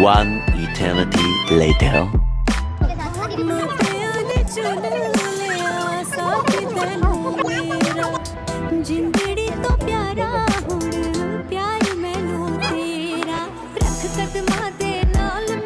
One eternity later. जिंदड़ी तो प्यारा हुण प्यार मैनू तेरा रख कदमां ते